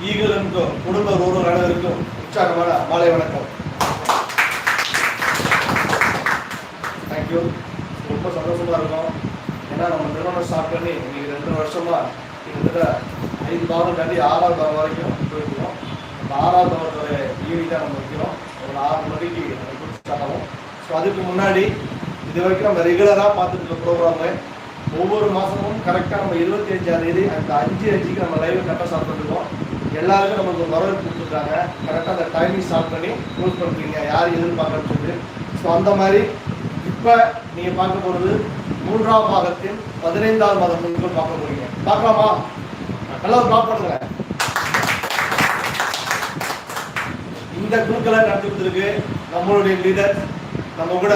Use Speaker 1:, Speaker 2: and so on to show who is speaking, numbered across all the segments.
Speaker 1: ஈகலுக்கும் குடும்ப ஒருவர் அனைவருக்கும் உற்சாகமான மாலை வணக்கம். தேங்க்யூ. ரொம்ப சந்தோஷமா இருக்கும். ஏன்னா நம்ம நிறுவனம் ஸ்டார்ட் பண்ணி இன்னைக்கு 2 வருஷமா கிட்டத்தட்ட 5 வாரம் தாண்டி 6வது வாரம் வரைக்கும் போயிருக்கோம். அந்த 6வது வாரத்தோட ஈவினிங்காக நம்ம வைக்கிறோம். ஒரு 6 மணிக்கு ஸ்டார்ட் ஆகும். ஸோ அதுக்கு முன்னாடி இது வரைக்கும் நம்ம ரெகுலராக பார்த்துட்டு இருக்க ப்ரோக்ராமு ஒவ்வொரு மாதமும் கரெக்டாக நம்ம 25ஆம் தேதி அந்த 5:05க்கு நம்ம லைவ் கரெக்டாக ஸ்டார்ட் பண்ணிருக்கோம். எல்லாருக்கும் நமக்கு வரவேற்பு கொடுத்துருக்காங்க. கரெக்டாக அந்த டைமிங் ஸ்டார்ட் பண்ணி க்ளோஸ் பண்ணுறீங்க யார் எதிர்பார்க்கணும்னு சொல்லி. ஸோ அந்த மாதிரி இப்போ நீங்கள் பார்க்க போகிறது 3ஆம் பாகத்தின் 15வது மாதம் குழுக்கள் பார்க்க போறீங்க. பார்க்கலாமா? நல்லா ஒரு ப்ளாக் பண்ணுங்க. இந்த குழுக்களை நடத்தி கொடுத்துருக்கு நம்மளுடைய லீடர். நம்ம கூட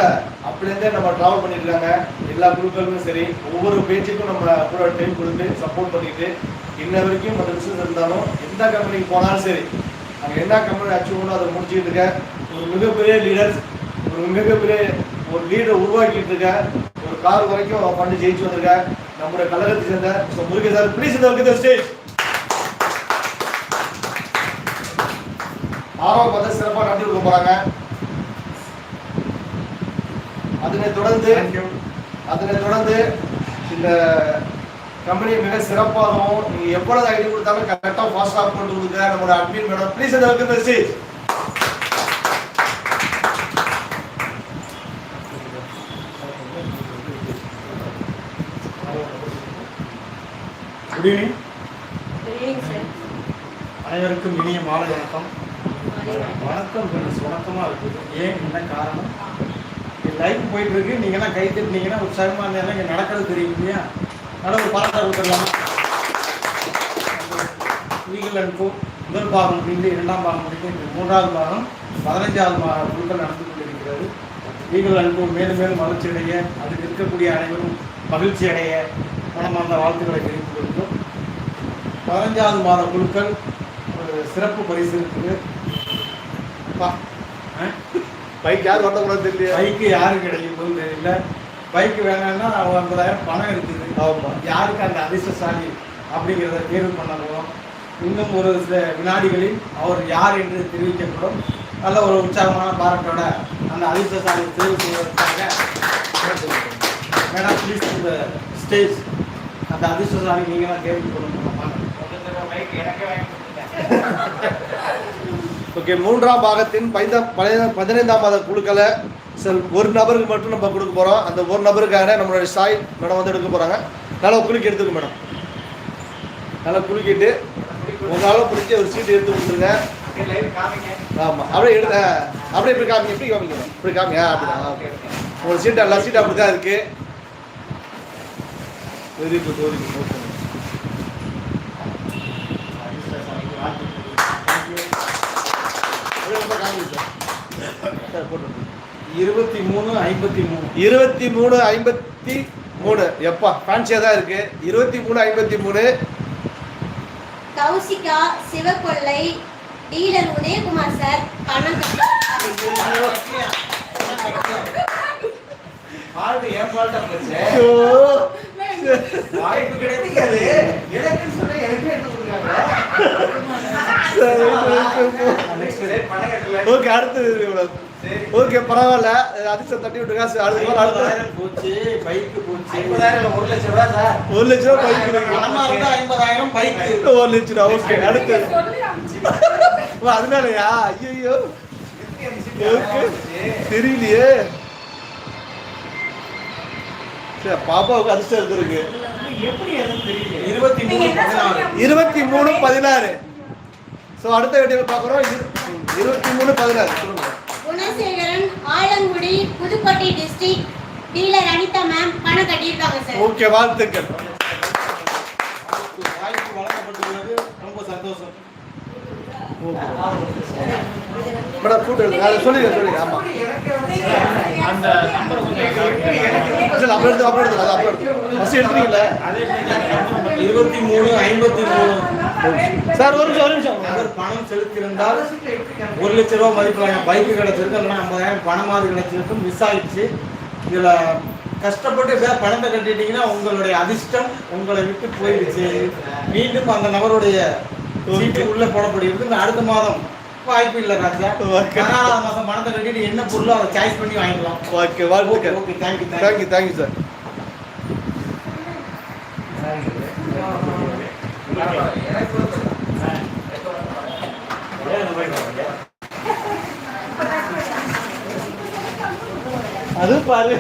Speaker 1: அப்படிலேருந்தே நம்ம ட்ராவல் பண்ணியிருக்காங்க. எல்லா குழுக்களுமே சரி, ஒவ்வொரு பேச்சுக்கும் நம்ம கூட டைம் கொடுத்து சப்போர்ட் பண்ணிட்டு இன்ன வரைக்கும் மற்ற பிஸ்னஸ் இருந்தாலும் எந்த கம்பெனிக்கு போனாலும் சரி, அங்கே என்ன கம்பெனி அச்சீவ் பண்ணணும் அதை முடிச்சுக்கிட்டு இருக்க ஒரு மிகப்பெரிய லீடர்ஸ், ஒரு மிகப்பெரிய ஒரு லீடர் உருவாக்கிட்டு இருக்க, ஒரு கார் வரைக்கும் பண்ணி ஜெயிச்சு வந்திருக்க நம்முடைய கழகத்தை சேர்ந்த முருகன் சார். ப்ளீஸ் இந்த ஸ்டேஜ். 6வது மாதம் சிறப்பாக நடத்தி கொடுக்க போறாங்க. அதனைத் தொடர்ந்து இந்த கம்பெனி மிக சிறப்பாகவும் நீங்க எப்பொழுது ஐடி கொடுத்தாலும் கரெக்டா ஃபாஸ்டா கொண்டு கொடுங்க நம்மளோட அட்மின் மேடம். ப்ளீஸ் இந்த ஸ்டேஜ்.
Speaker 2: Good evening. அனைவருக்கும் இனிய மாலை வணக்கம். வணக்கம் வணக்கமா இருக்குது. ஏன் என்ன காரணம்? லைஃப் போயிட்டு இருக்கு. நீங்கள்லாம் கை தட்டினீங்கன்னா உற்சாகமாக இருந்தாலும் இங்கே நடக்கிறது தெரியும் இல்லையா? நல்ல ஒரு பாராட்ட கொடுத்துடலாமா? ஈகல் அண்ட் கோ முதல் பாகம் முடிந்து 2ஆம் பாகம் முடிந்து 3வது பாகம் 15வது குழுக்கள் நடந்து கொண்டிருக்கிறது. ஈகல் அண்ட் கோ மேலும் மேலும் வளர்ச்சி அடைய, அதுக்கு இருக்கக்கூடிய அனைவரும் மகிழ்ச்சி அடைய மனமார்ந்த வாழ்த்துக்களை தெரிவித்துக் கொள்கிறோம். 15வது மாத குழுக்கள் ஒரு சிறப்பு பரிசு இருக்குது.
Speaker 1: பைக் யார் வரக்கூடாது தெரியல.
Speaker 2: பைக்கு யாருக்கு கிடைக்கும் தெரியல. பைக்கு வேணும்னா 50,000 பணம் இருக்குது. யாருக்கு அந்த அதிர்ஷ்டசாலி அப்படிங்கிறத தேர்வு பண்ண போகிறோம். இன்னும் ஒரு சில வினாடிகளில் அவர் யார் என்று தெரிவிக்கப்படும். நல்ல ஒரு உற்சாகமான பாராட்டோட அந்த அதிர்ஷ்டசாலி தேர்வு செய்வதற்காக மேடம் ப்ளீஸ் இந்த ஸ்டேஜ். அந்த அதிர்ஷ்டசாலி நீங்கள் தான் தேர்வு பண்ணணும்.
Speaker 1: ஓகே, 3ஆம் பாகத்தின் 15ஆம் மாத குழுக்களை ஒரு நபருக்கு மட்டும் நம்ம கொடுக்க போகிறோம். அந்த ஒரு நபருக்கான நம்மளுடைய சாய் மேடம் வந்து எடுக்க போகிறாங்க. நல்லா குலுக்கி எடுத்துக்க மேடம். நல்லா குலுக்கிட்டு ஒரு நாளும் பிடிச்சி ஒரு சீட்டு எடுத்து கொடுத்துருங்க. ஆமாம், அப்படியே அப்படியே இப்படி காமிங்க. எப்படி காமிங்க? இப்படி காமிங்க. அப்படிதான். ஓகே, ஒரு சீட்டு எல்லா சீட்டும் அப்படி தான் இருக்குது. Very good, very good. Okay, 23:53 எப்பா ஃபேன்சியா தான் இருக்கு. 23:53
Speaker 3: கௌசிகா சிவகொல்லை டீலர் உதயகுமார் சார். பணம்
Speaker 1: ஏன் ஃபால்ட்டா போச்சு? வாய்ப்பு கிடைக்காது. எனக்கு சொல்ல எனக்கு எடுத்து கொடுங்க. ஓகே, அடுத்தது. ஓகே, பரவாயில்ல. அதிர்ஷ்டம் தட்டி விட்டுருக்கா. அடுத்த
Speaker 2: போச்சு, பைக்கு போச்சு.
Speaker 1: 50,000 1 லட்சம் ரூபா சார். 1 லட்சம் ரூபா பைக் இருக்கு.
Speaker 2: 50,000 பைக்கு
Speaker 1: 1 லட்சம் ரூபா. ஓகே, அடுத்து. அதனாலயா? ஐயோ, தெரியலையே. சரி, பாப்பாவுக்கு அதிர்ஷ்டம் எடுத்துருக்கு. 23:16. ஸோ அடுத்த வீடியோ பார்க்குறோம். 23:16
Speaker 3: Gunasekaran Alangudi Pudukkottai district dealer Anitha ma'am பணம் கட்டியிருக்காங்க சார்.
Speaker 1: ஓகே, வாழ்த்துக்கள்.
Speaker 2: வாய்ப்பு வழங்கப்பட்டுள்ளது. ரொம்ப சந்தோஷம்.
Speaker 1: மேடம் கூட்டு அதை சொல்லிடுங்க. ஆமாம்,
Speaker 2: அந்த நம்பர்
Speaker 1: அப்புறம் ஃபஸ்ட் எடுத்துறீங்களா?
Speaker 2: 23:53
Speaker 1: சார் ஒரு நிமிஷம்.
Speaker 2: அவர் பணம் செலுத்தியிருந்தால் 1 லட்சம் ரூபா மதிப்பிலான பைக்கு கிடைச்சிருக்கு. இல்லைன்னா 50,000 பணமாவது கிடைச்சிருக்கு. மிஸ் ஆகிடுச்சு. இதில் கஷ்டப்பட்டு சார் பணத்தை கட்டிட்டீங்கன்னா உங்களுடைய அதிர்ஷ்டம் உங்களை விட்டு போயிடுச்சு. மீண்டும் அந்த நபருடைய சீட்டு உள்ள போடப்படுகிறது. இந்த அடுத்த மாதம் வாய்ப்பு இல்லை ராஜா. 14ஆம் மாதம் பணத்தை கட்டிட்டு என்ன பொருளோ அதை சாய்ஸ் பண்ணி வாங்கிக்கலாம்.
Speaker 1: ஓகே, வாழ்த்துக்கள்.
Speaker 2: Okay, thank you
Speaker 1: thank you sir.
Speaker 2: அது பாரு.